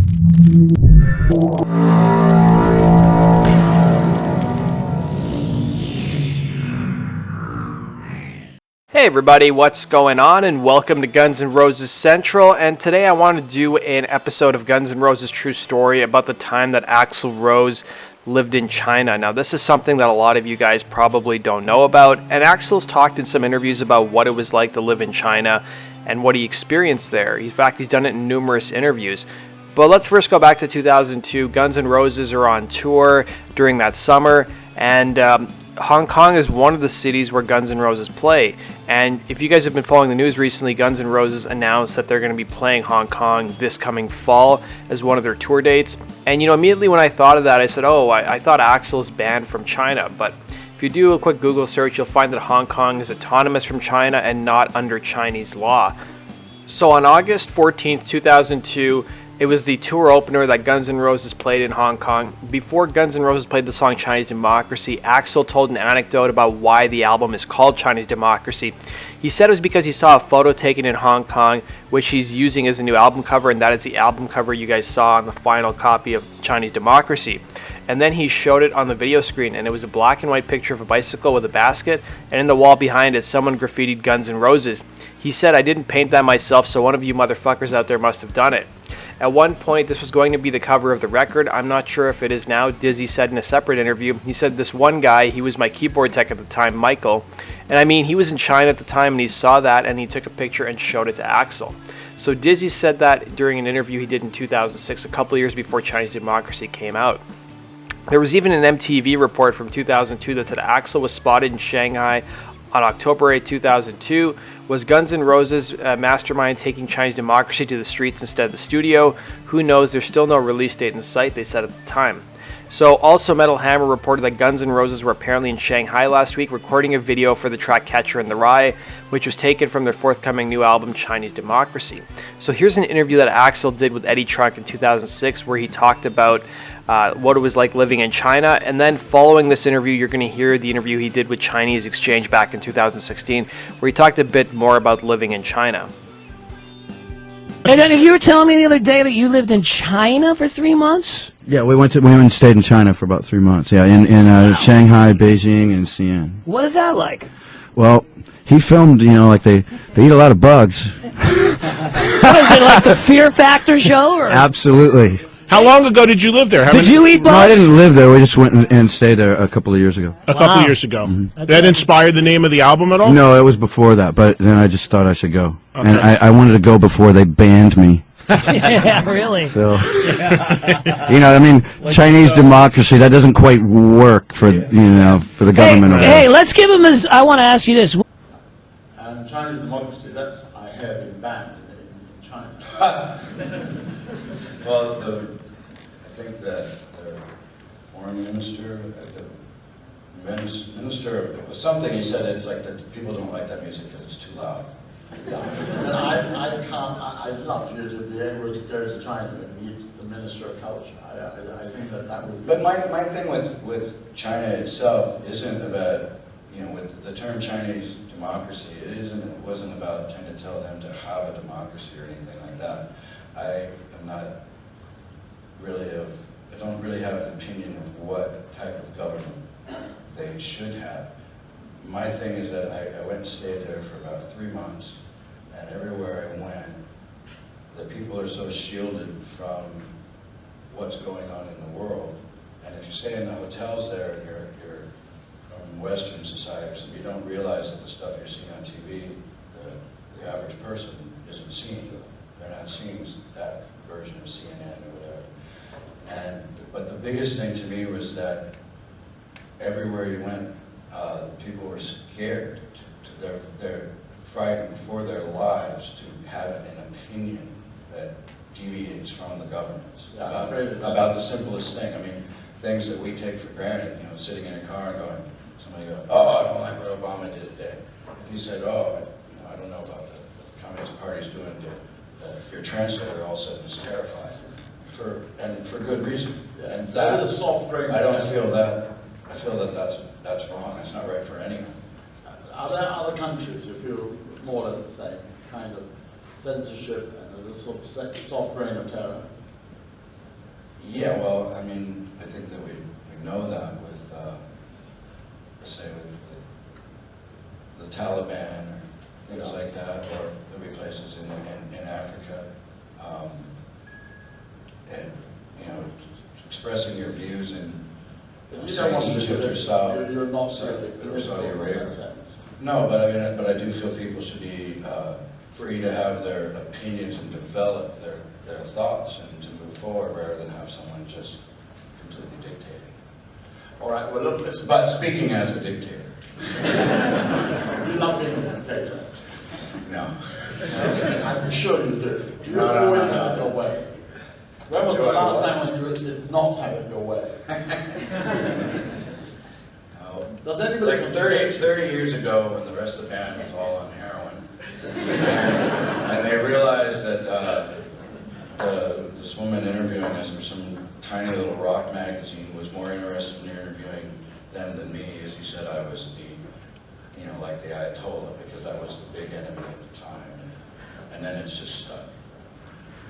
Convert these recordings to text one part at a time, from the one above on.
Hey everybody, what's going on? And welcome to Guns N' Roses Central. And today I want to do an episode of Guns N' Roses True Story about the time that Axl Rose lived in China. Now this is something that a lot of you guys probably don't know about, and Axl's talked in some interviews about what it was like to live in China and what he experienced there. In fact, he's done it in numerous interviews. But let's first go back to 2002. Guns N' Roses are on tour during that summer, and Hong Kong is one of the cities where Guns N' Roses play. And if you guys have been following the news recently, Guns N' Roses announced that they're going to be playing Hong Kong this coming fall as one of their tour dates. And immediately when I thought of that, I said, I thought Axl is banned from China. But if you do a quick Google search, you'll find that Hong Kong is autonomous from China and not under Chinese law. So on August 14th, 2002, it was the tour opener that Guns N' Roses played in Hong Kong. Before Guns N' Roses played the song Chinese Democracy, Axl told an anecdote about why the album is called Chinese Democracy. He said it was because he saw a photo taken in Hong Kong, which he's using as a new album cover, and that is the album cover you guys saw on the final copy of Chinese Democracy. And then he showed it on the video screen, and it was a black and white picture of a bicycle with a basket, and in the wall behind it, someone graffitied Guns N' Roses. He said, "I didn't paint that myself, so one of you motherfuckers out there must have done it." At one point, this was going to be the cover of the record. I'm not sure if it is now. Dizzy said in a separate interview, he said, "This one guy, he was my keyboard tech at the time, Michael." And I mean, he was in China at the time, and he saw that, and he took a picture and showed it to Axl. So Dizzy said that during an interview he did in 2006, a couple of years before Chinese Democracy came out. There was even an MTV report from 2002 that said Axl was spotted in Shanghai on October 8, 2002. Was Guns N' Roses mastermind taking Chinese Democracy to the streets instead of the studio? Who knows? There's still no release date in sight, they said at the time. So also Metal Hammer reported that Guns N' Roses were apparently in Shanghai last week recording a video for the track Catcher in the Rye, which was taken from their forthcoming new album Chinese Democracy. So here's an interview that Axl did with Eddie Trunk in 2006 where he talked about what it was like living in China. And then following this interview, you're going to hear the interview he did with Chinese Exchange back in 2016, where he talked a bit more about living in China. And then you were telling me the other day that you lived in China for 3 months? Yeah, we went and stayed in China for about 3 months. Yeah, in Wow. Shanghai, Beijing, and Xi'an. What is that like? Well, he filmed, like they eat a lot of bugs. What is it, like the Fear Factor show? Or? Absolutely. How long ago did you live there? Did you eat bugs? No, I didn't live there. We just went and stayed there a couple of years ago. A couple of years ago. Mm-hmm. That inspired the name of the album at all? No, it was before that, but then I just thought I should go. Okay. And I wanted to go before they banned me. Yeah, really? So, Chinese Democracy, that doesn't quite work for, for the government. Hey, let's give him his, I want to ask you this. And Chinese Democracy, that's, I have been banned in China. Well, I think that the foreign minister, the minister, it was something he said, it's like that people don't like that music because it's too loud. Yeah. And I'd love you to be able to go to China and meet the Minister of Culture. I think that would be... But my thing with China itself isn't about, with the term Chinese democracy, it wasn't about trying to tell them to have a democracy or anything like that. I don't really have an opinion of what type of government they should have. My thing is that I went and stayed there for about 3 months, and everywhere I went, the people are so shielded from what's going on in the world. And if you stay in the hotels there and you're from Western societies and you don't realize that the stuff you're seeing on TV, the average person isn't seeing. They're not seeing that version of CNN or whatever. But the biggest thing to me was that everywhere you went, people were scared. They're frightened for their lives to have an opinion that deviates from the government's about the simplest thing. I mean, things that we take for granted. Sitting in a car and going, somebody goes, "Oh, I don't like what Obama did today." If you said, "Oh, I don't know about the Communist Party's doing," your translator all of a sudden is terrified for good reason. Yes. And that is a soft brain. I don't feel that. I feel that that's wrong. It's not right for anyone. Are there other countries who feel more or less the same kind of censorship and a sort of soft brain of terror? Yeah, well, I mean, I think that we know that with, say, with the Taliban or things like that, or there'll be places in Africa, and expressing your views in Egypt or Saudi Arabia. No, but I mean, but I do feel people should be free to have their opinions and develop their thoughts and to move forward rather than have someone just completely dictating. All right, well, look, listen. But speaking as a dictator. You're not being a dictator. No. I'm sure you do. You No. always have it your way. When was the last time when you did not have it your way? Does anybody Like 30 years ago, when the rest of the band was all on heroin, and they realized that this woman interviewing us for some tiny little rock magazine was more interested in interviewing them than me, as he said I was the, like the Ayatollah, because I was the big enemy at the time, and then it's just stuck.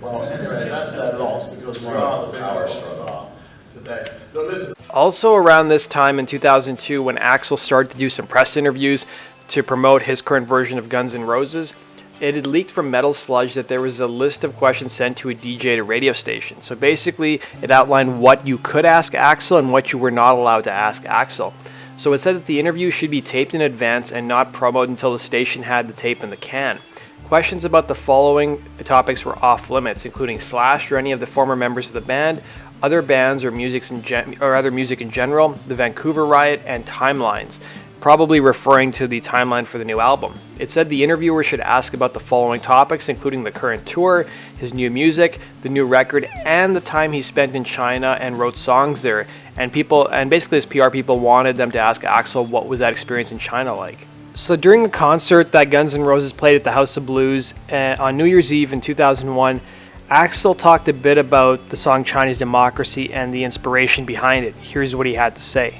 Well, anyway, that's their loss because we are the big power star today. No, listen. Also around this time in 2002, when Axl started to do some press interviews to promote his current version of Guns N' Roses, it had leaked from Metal Sludge that there was a list of questions sent to a DJ at a radio station. So basically, it outlined what you could ask Axl and what you were not allowed to ask Axl. So it said that the interview should be taped in advance and not promoted until the station had the tape in the can. Questions about the following topics were off limits, including Slash or any of the former members of the band, other bands or other music in general, the Vancouver riot, and timelines, probably referring to the timeline for the new album. It said the interviewer should ask about the following topics, including the current tour, his new music, the new record, and the time he spent in China and wrote songs there. And basically his PR people wanted them to ask Axl what was that experience in China like. So during a concert that Guns N' Roses played at the House of Blues on New Year's Eve in 2001, Axl talked a bit about the song Chinese Democracy and the inspiration behind it. Here's what he had to say.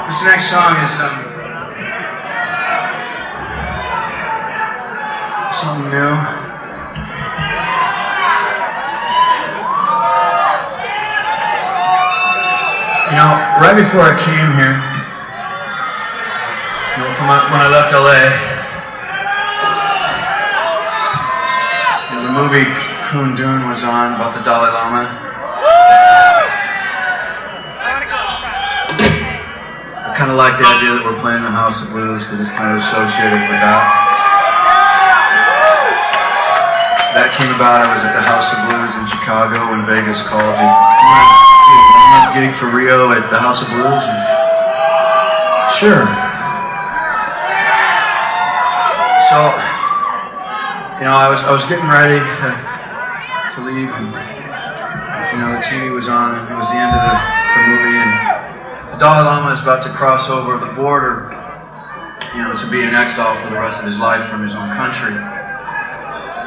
This next song is something new. Right before I came here, when I left LA, the movie Kundun was on about the Dalai Lama. I kind of like the idea that we're playing the House of Blues because it's kind of associated with that. That came about. I was at the House of Blues in Chicago when Vegas called me. A gig for Rio at the House of Blues. And sure. So, I was getting ready to leave, and the TV was on, and it was the end of the movie, and the Dalai Lama is about to cross over the border, to be in exile for the rest of his life from his own country.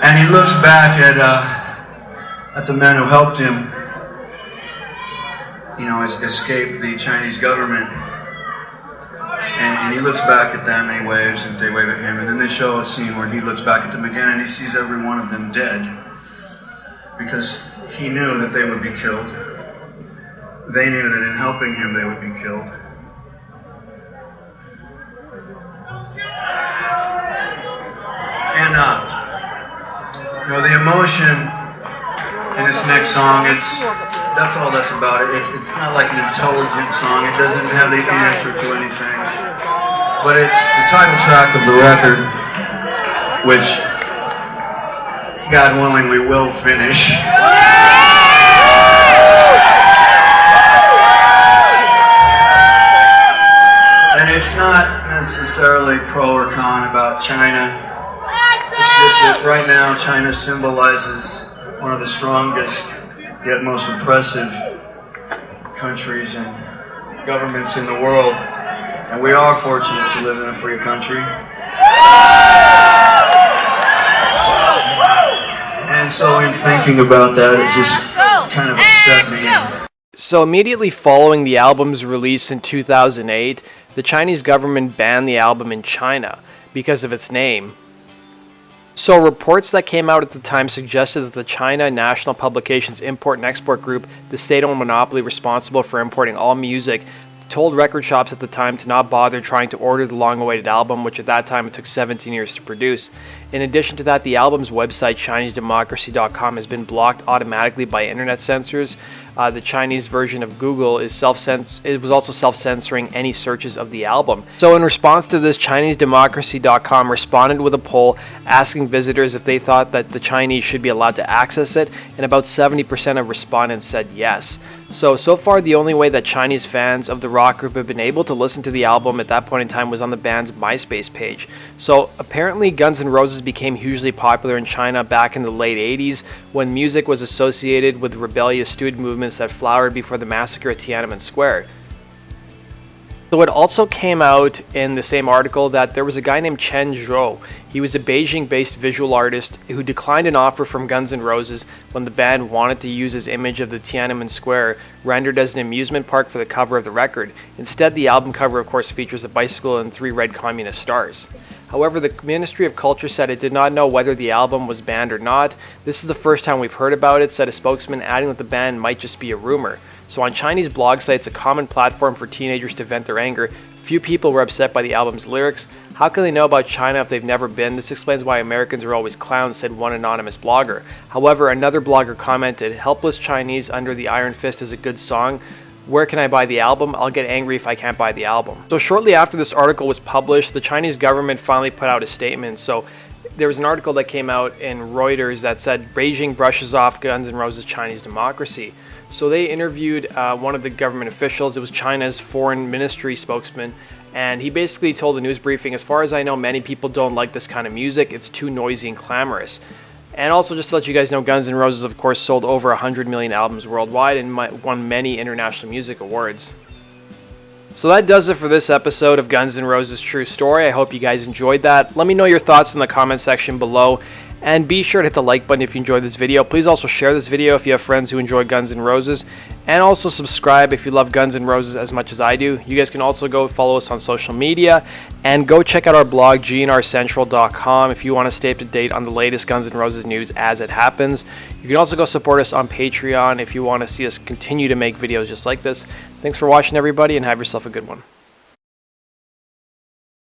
And he looks back at the men who helped him, escape the Chinese government. And he looks back at them and he waves, and they wave at him. And then they show a scene where he looks back at them again and he sees every one of them dead. Because he knew that they would be killed. They knew that in helping him they would be killed. And the emotion in this next song, that's all that's about it. It's not like an intelligent song. It doesn't have the answer to anything. But it's the title track of the record, which, God willing, we will finish. about China is just that right now China symbolizes one of the strongest yet most oppressive countries and governments in the world. And we are fortunate to live in a free country. And so in thinking about that, it just kind of upset me. So immediately following the album's release in 2008, the Chinese government banned the album in China because of its name. So reports that came out at the time suggested that the China National Publications Import and Export Group, the state-owned monopoly responsible for importing all music, told record shops at the time to not bother trying to order the long-awaited album, which at that time it took 17 years to produce. In addition to that, the album's website, ChineseDemocracy.com, has been blocked automatically by internet censors. The Chinese version of Google is it was also self-censoring any searches of the album. So in response to this, ChineseDemocracy.com responded with a poll asking visitors if they thought that the Chinese should be allowed to access it, and about 70% of respondents said yes. So far the only way that Chinese fans of the rock group have been able to listen to the album at that point in time was on the band's MySpace page. So apparently Guns N' Roses became hugely popular in China back in the late 80s when music was associated with rebellious student movements that flowered before the massacre at Tiananmen Square. So it also came out in the same article that there was a guy named Chen Zhou. He was a Beijing-based visual artist who declined an offer from Guns N' Roses when the band wanted to use his image of the Tiananmen Square rendered as an amusement park for the cover of the record. Instead, the album cover of course features a bicycle and 3 red communist stars. However, the Ministry of Culture said it did not know whether the album was banned or not. This is the first time we've heard about it, said a spokesman, adding that the ban might just be a rumor. So on Chinese blog sites, a common platform for teenagers to vent their anger, few people were upset by the album's lyrics. How can they know about China if they've never been? This explains why Americans are always clowns, said one anonymous blogger. However, another blogger commented, "Helpless Chinese Under the Iron Fist is a good song. Where can I buy the album? I'll get angry if I can't buy the album." So shortly after this article was published, the Chinese government finally put out a statement. So there was an article that came out in Reuters that said Beijing brushes off Guns N' Roses' Chinese democracy. So they interviewed one of the government officials. It was China's foreign ministry spokesman, and he basically told a news briefing, "As far as I know, many people don't like this kind of music. It's too noisy and clamorous." And also, just to let you guys know, Guns N' Roses, of course, sold over 100 million albums worldwide and won many international music awards. So that does it for this episode of Guns N' Roses True Story. I hope you guys enjoyed that. Let me know your thoughts in the comment section below. And be sure to hit the like button if you enjoyed this video. Please also share this video if you have friends who enjoy Guns N' Roses. And also subscribe if you love Guns N' Roses as much as I do. You guys can also go follow us on social media. And go check out our blog, gnrcentral.com, if you want to stay up to date on the latest Guns N' Roses news as it happens. You can also go support us on Patreon if you want to see us continue to make videos just like this. Thanks for watching, everybody, and have yourself a good one.